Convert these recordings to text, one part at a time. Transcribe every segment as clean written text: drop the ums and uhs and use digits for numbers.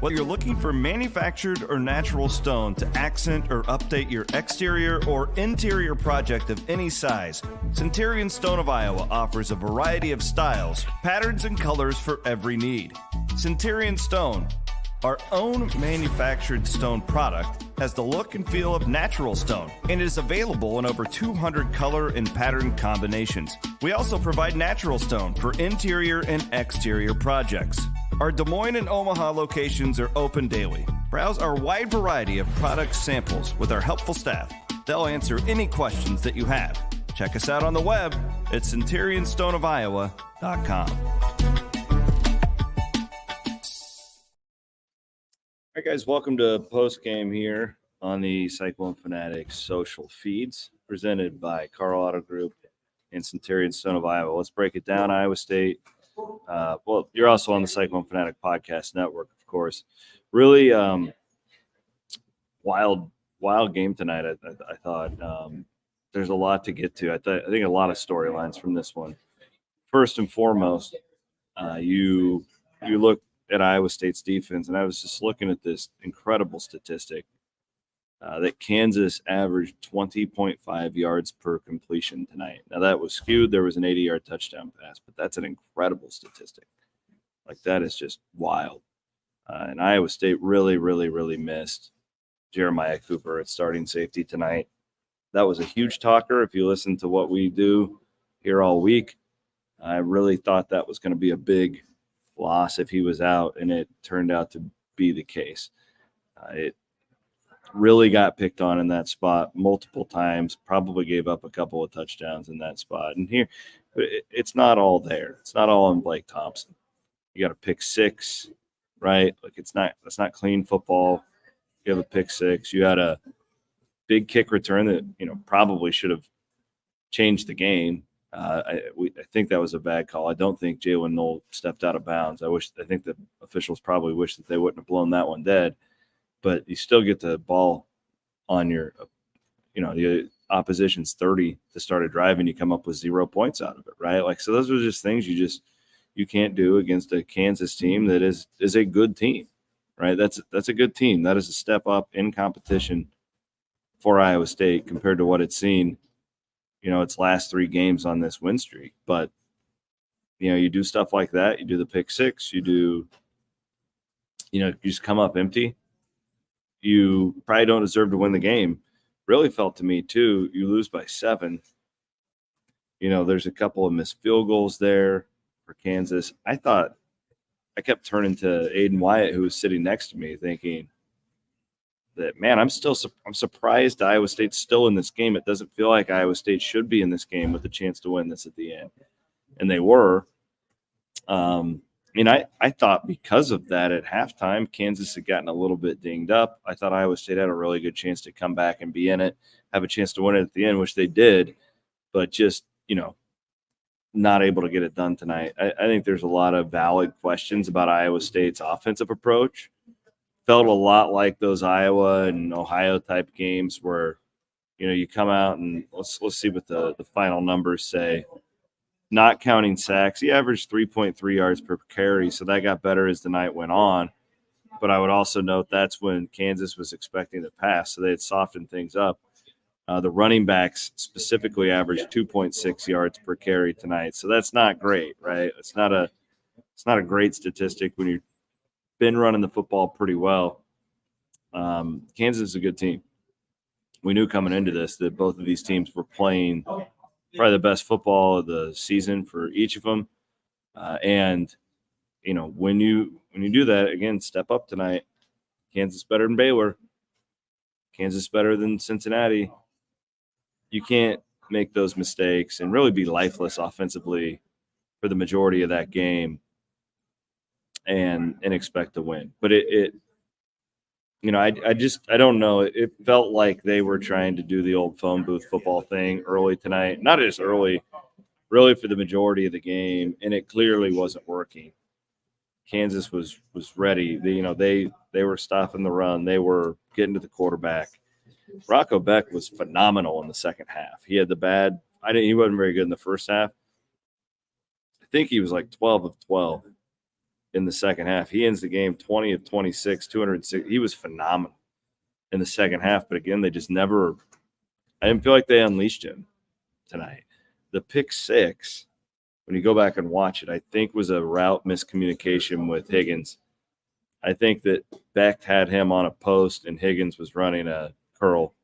Whether you're looking for manufactured or natural stone to accent or update your exterior or interior project of any size, Centurion Stone of Iowa offers a variety of styles, patterns, and colors for every need. Centurion Stone, our own manufactured stone product, has the look and feel of natural stone and is available in over 200 color and pattern combinations. We also provide natural stone for interior and exterior projects. Our Des Moines and Omaha locations are open daily. Browse our wide variety of product samples with our helpful staff. They'll answer any questions that you have. Check us out on the web at centurionstoneofiowa.com. All right, guys, welcome to Post Game here on the Cyclone Fanatics social feeds, presented by Carl Auto Group and Centurion Stone of Iowa. Let's break it down. Iowa State. Well, you're also on the Cyclone Fanatic Podcast Network, of course. Really wild game tonight. I thought there's a lot to get to. I think a lot of storylines from this one. First and foremost, you look at Iowa State's defense, and I was just looking at this incredible statistic that Kansas averaged 20.5 yards per completion tonight. Now, that was skewed. There was an 80-yard touchdown pass, but that's an incredible statistic. Like, that is just wild. And Iowa State really missed Jeremiah Cooper at starting safety tonight. That was a huge talker. If you listen to what we do here all week, I really thought that was going to be a big loss if he was out, and it turned out to be the case. It really got picked on in that spot multiple times, probably gave up a couple of touchdowns in that spot. And here, it's not all there. It's not all on Blake Thompson. You got a pick six, right? Like, that's not clean football. You have a pick six. You had a big kick return that, probably should have changed the game. I think that was a bad call. I don't think Jalen Knoll stepped out of bounds. I think the officials probably wish that they wouldn't have blown that one dead. But you still get the ball on your, the opposition's 30 to start a drive, and you come up with 0 points out of it, right? Like, so those are just things you can't do against a Kansas team that is a good team, right? That's a good team. That is a step up in competition for Iowa State compared to what it's seen, its last 3 games on this win streak. But, you do stuff like that. You do the pick six. You do, you just come up empty. You probably don't deserve to win the game. Really felt to me, too, you lose by 7. There's a couple of missed field goals there for Kansas. I kept turning to Aiden Wyatt, who was sitting next to me, thinking that, man, I'm surprised Iowa State's still in this game. It doesn't feel like Iowa State should be in this game with a chance to win this at the end. And they were. I thought because of that at halftime, Kansas had gotten a little bit dinged up. I thought Iowa State had a really good chance to come back and be in it, have a chance to win it at the end, which they did, but just, not able to get it done tonight. I think there's a lot of valid questions about Iowa State's offensive approach. Felt a lot like those Iowa and Ohio type games where, you come out and let's see what the final numbers say. Not counting sacks, he averaged 3.3 yards per carry, so that got better as the night went on. But I would also note that's when Kansas was expecting to pass, so they had softened things up. The running backs specifically averaged 2.6 yards per carry tonight, so that's not great, right? It's not a great statistic when you've been running the football pretty well. Kansas is a good team. We knew coming into this that both of these teams were playing probably the best football of the season for each of them. And when you do that, again, step up tonight. Kansas better than Baylor. Kansas better than Cincinnati. You can't make those mistakes and really be lifeless offensively for the majority of that game and expect to win. But I don't know. It felt like they were trying to do the old phone booth football thing early tonight. Not as early, really for the majority of the game, and it clearly wasn't working. Kansas was ready. They were stopping the run. They were getting to the quarterback. Rocco Beck was phenomenal in the second half. He had he wasn't very good in the first half. I think he was like 12 of 12 in the second half. He ends the game 20 of 26, 206. He was phenomenal in the second half. But again, they just never – I didn't feel like they unleashed him tonight. The pick six, when you go back and watch it, I think was a route miscommunication with Higgins. I think that Beck had him on a post and Higgins was running a curl.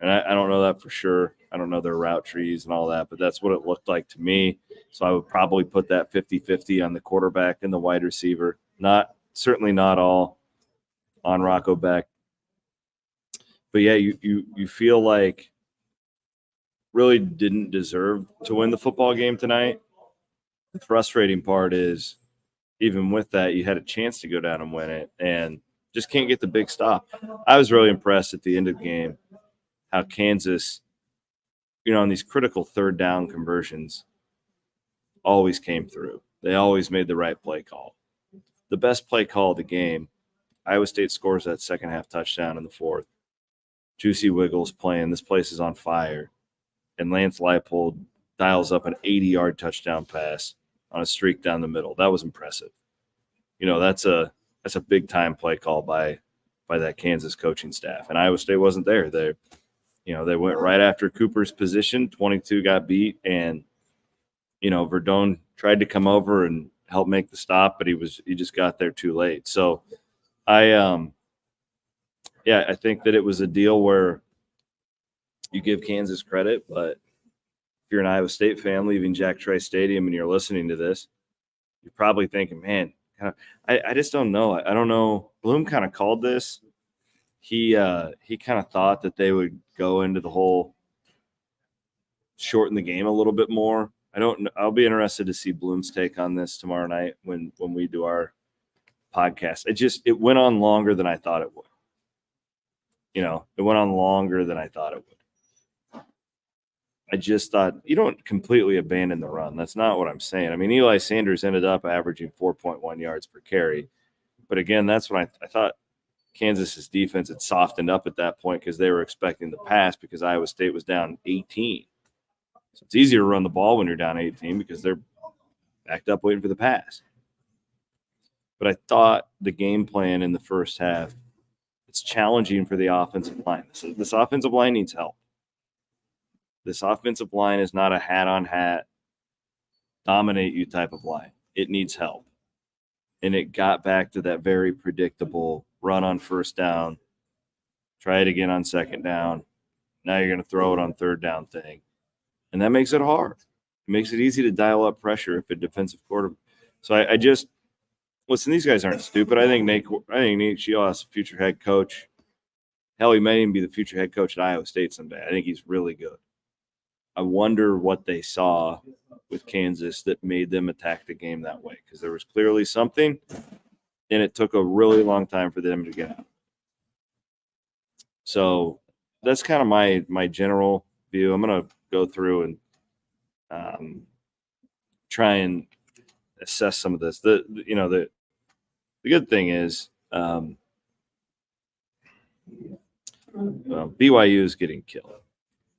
And I don't know that for sure. I don't know their route trees and all that, but that's what it looked like to me. So I would probably put that 50-50 on the quarterback and the wide receiver. Certainly not all on Rocco Beck. But yeah, you feel like really didn't deserve to win the football game tonight. The frustrating part is even with that, you had a chance to go down and win it and just can't get the big stop. I was really impressed at the end of the game how Kansas, on these critical third down conversions, always came through. They always made the right play call. The best play call of the game, Iowa State scores that second half touchdown in the fourth. Juicy Wiggles playing. This place is on fire. And Lance Leipold dials up an 80-yard touchdown pass on a streak down the middle. That was impressive. That's a big-time play call by that Kansas coaching staff. And Iowa State wasn't there. They went right after Cooper's position. 22 got beat, and Verdone tried to come over and help make the stop, but he just got there too late. So I think that it was a deal where you give Kansas credit, but if you're an Iowa State fan leaving Jack Trice Stadium and you're listening to this, you're probably thinking, man, I just don't know. I don't know. Bloom kind of called this. He kind of thought that they would go into the whole shorten the game a little bit more. I'll be interested to see Bloom's take on this tomorrow night when we do our podcast. It went on longer than I thought it would. It went on longer than I thought it would. I just thought you don't completely abandon the run. That's not what I'm saying. I mean, Eli Sanders ended up averaging 4.1 yards per carry. But again, that's when I thought Kansas's defense had softened up at that point because they were expecting the pass because Iowa State was down 18. So it's easier to run the ball when you're down 18 because they're backed up waiting for the pass. But I thought the game plan in the first half, it's challenging for the offensive line. This offensive line needs help. This offensive line is not a hat-on-hat, dominate you type of line. It needs help. And it got back to that very predictable run on first down, try it again on second down. Now you're going to throw it on third down thing. And that makes it hard. It makes it easy to dial up pressure if a defensive quarterback. So I just listen, these guys aren't stupid. I think Nate Shield's future head coach. Hell, he may even be the future head coach at Iowa State someday. I think he's really good. I wonder what they saw with Kansas that made them attack the game that way because there was clearly something, and it took a really long time for them to get out. So that's kind of my general view. I'm going to go through and try and assess some of this. The good thing is BYU is getting killed.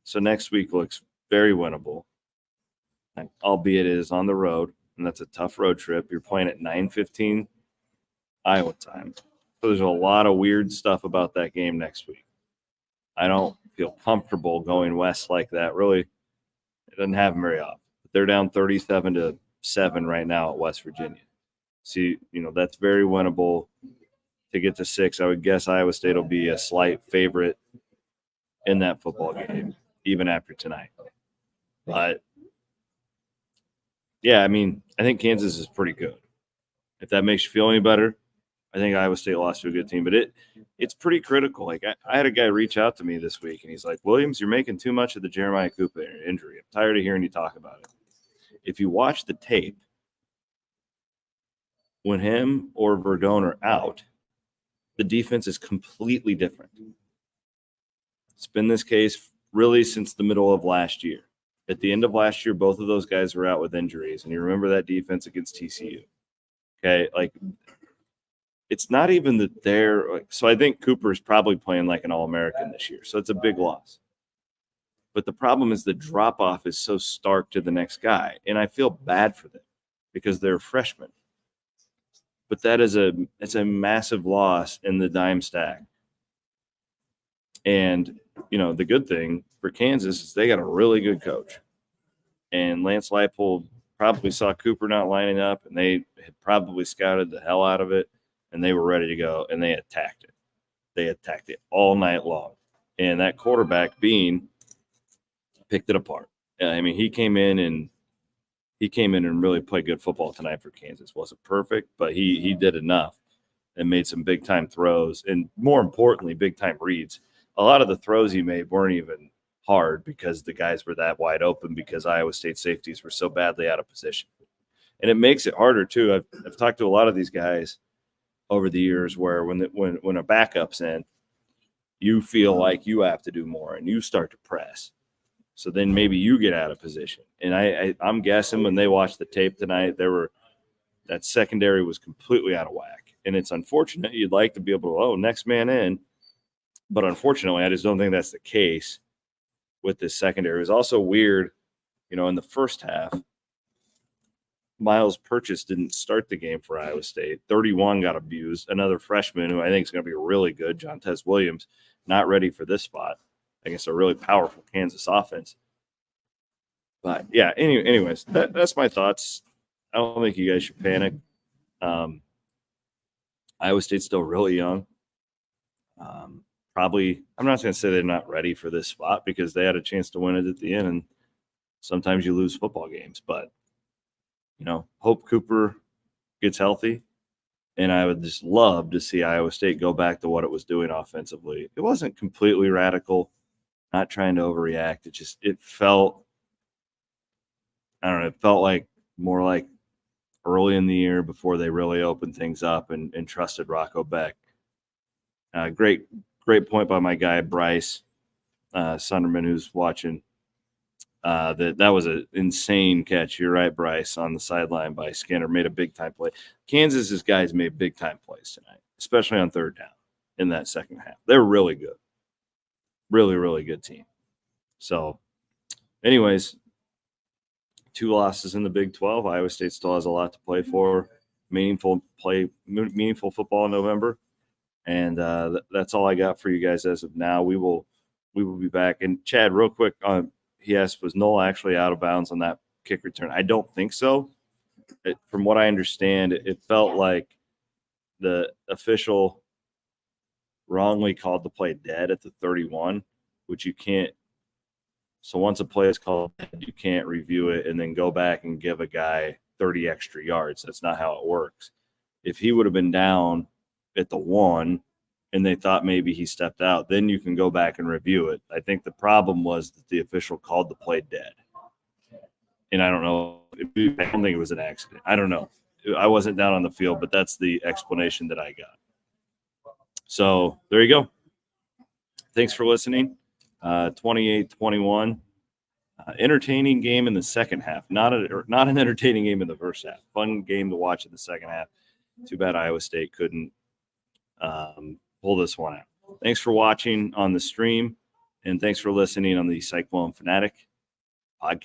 So next week looks very winnable, albeit it is on the road, and that's a tough road trip. You're playing at 9:15 Iowa time. So there's a lot of weird stuff about that game next week. I don't feel comfortable going west like that. Really, it doesn't happen very often. They're down 37-7 right now at West Virginia. So, that's very winnable to get to 6. I would guess Iowa State will be a slight favorite in that football game, even after tonight. But, yeah, I mean, I think Kansas is pretty good. If that makes you feel any better, I think Iowa State lost to a good team. But it's pretty critical. Like, I had a guy reach out to me this week, and he's like, Williams, you're making too much of the Jeremiah Cooper injury. I'm tired of hearing you talk about it. If you watch the tape, when him or Verdone are out, the defense is completely different. It's been this case really since the middle of last year. At the end of last year, both of those guys were out with injuries, and you remember that defense against TCU. Okay, like it's not even that they're – so I think Cooper is probably playing like an All-American this year, so it's a big loss. But the problem is the drop-off is so stark to the next guy, and I feel bad for them because they're freshmen. but it's a massive loss in the dime stack. And, the good thing for Kansas is they got a really good coach. And Lance Leipold probably saw Cooper not lining up, and they had probably scouted the hell out of it, and they were ready to go, and they attacked it. They attacked it all night long. And that quarterback, Bean, picked it apart. I mean, he came in and really played good football tonight for Kansas. Wasn't perfect, but he did enough and made some big time throws, and more importantly, big time reads. A lot of the throws he made weren't even hard because the guys were that wide open because Iowa State safeties were so badly out of position. And it makes it harder too. I've talked to a lot of these guys over the years where when a backup's in, you feel like you have to do more and you start to press. So then maybe you get out of position. And I'm guessing when they watched the tape tonight, that secondary was completely out of whack. And it's unfortunate. You'd like to be able to, next man in. But unfortunately, I just don't think that's the case with this secondary. It was also weird, in the first half, Miles Purchase didn't start the game for Iowa State. 31 got abused. Another freshman who I think is going to be really good, Jontez Williams, not ready for this spot against a really powerful Kansas offense. But, yeah, anyways, that's my thoughts. I don't think you guys should panic. Iowa State's still really young. Probably, I'm not going to say they're not ready for this spot because they had a chance to win it at the end, and sometimes you lose football games. But, hope Cooper gets healthy, and I would just love to see Iowa State go back to what it was doing offensively. It wasn't completely radical, not trying to overreact. It felt, I don't know, it felt like more like early in the year before they really opened things up and trusted Rocco Beck. Great point by my guy, Bryce Sunderman, who's watching. That was an insane catch. You're right, Bryce, on the sideline by Skinner. Made a big-time play. Kansas's guys made big-time plays tonight, especially on third down in that second half. They're really good. Really, really good team. So, anyways, 2 losses in the Big 12. Iowa State still has a lot to play for. Meaningful football in November. And that's all I got for you guys as of now. We will be back. And Chad, real quick, he asked, was Nola actually out of bounds on that kick return? I don't think so. From what I understand, it felt like the official wrongly called the play dead at the 31, which you can't. So once a play is called dead, you can't review it and then go back and give a guy 30 extra yards. That's not how it works. If he would have been down at the 1 and they thought maybe he stepped out, then you can go back and review it. I think the problem was that the official called the play dead. And I don't know. I don't think it was an accident. I don't know. I wasn't down on the field, but that's the explanation that I got. So there you go. Thanks for listening. 28-21. Entertaining game in the second half. Not an entertaining game in the first half. Fun game to watch in the second half. Too bad Iowa State couldn't pull this one out. Thanks for watching on the stream, and thanks for listening on the Cyclone Fanatic.